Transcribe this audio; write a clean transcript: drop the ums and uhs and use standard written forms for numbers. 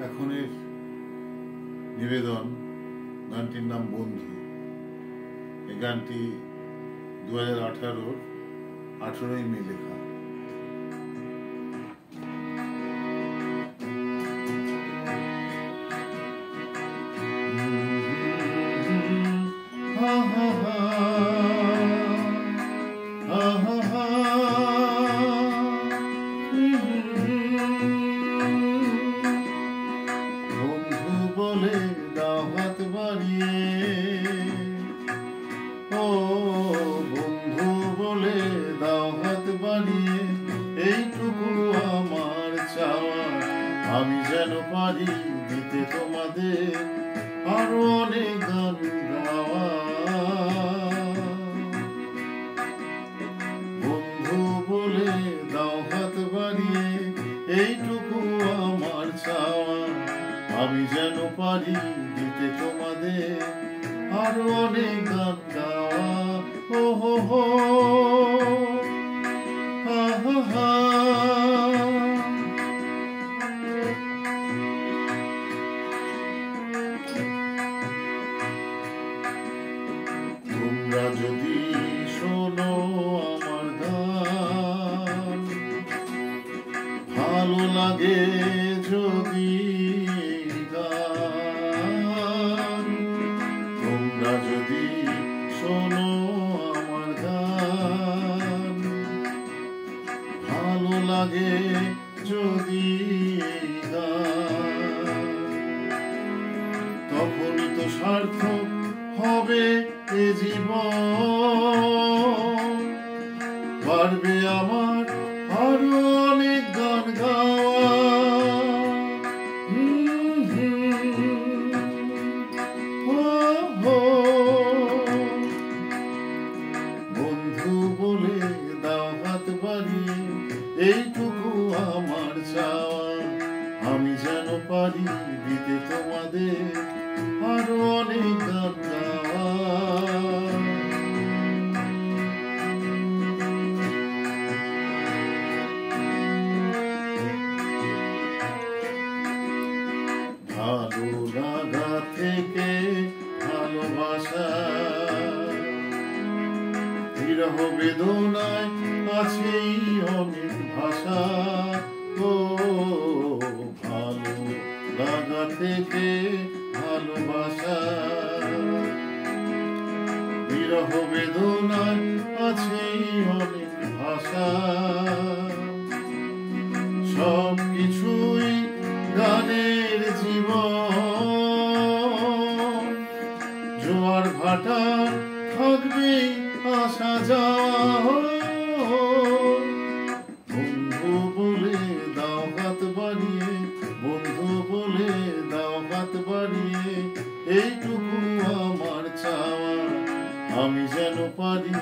এখনের নিবেদন গানটির নাম বন্ধু। এই গানটি 2018-র 18ই মে লেখা। বন্ধু বলে দাও হাত বাড়িয়ে, ও বন্ধু বলে দাও হাত বাড়িয়ে, এইটুকু আমার চাওয়া, আমি যেন পারি দিতে তোমাদের আরো অনেক গান গাওয়া। বন্ধু বলে দাও হাত বাড়িয়ে, এইটুকু আমার চাওয়া, আমি যেন পারি দিতে তোমাদের আরো অনেক গান গাওয়া। ও হো হো হা হা হা। তোমরা যদি শোনো আমার গান, ভালো লাগে যদি গান, তোমরা যদি শোনো আমার গান, ভালো লাগে যদি গান, তখনই তো সার্থক হবে এ জীবন, পারবে আমার আরো অনেক গান গাওয়া। বন্ধু বলে দাও হাত বাড়িয়ে, এইটুকু আমার চাওয়া, আমি যেন পারি দিতে তোমাদের আরো অনেক গান গাওয়া। ভালো লাগা থেকে ভালোবাসা, বিরহ বেদনায় আছেই অনেক ভাষা। ও ভালো লাগা থেকে ভালোবাসা, বিরহ বেদনায় আছেই অনেক ভাষা। সব কিছুই গানের জীবন, জোয়ার ভাটা থাকবে আসা যাওয়া। বন্ধু বলে দাও হাত বাড়িয়ে, বন্ধু বলে দাও হাত বাড়িয়ে, এইটুকু আমার চাওয়া, আমি যেন পারি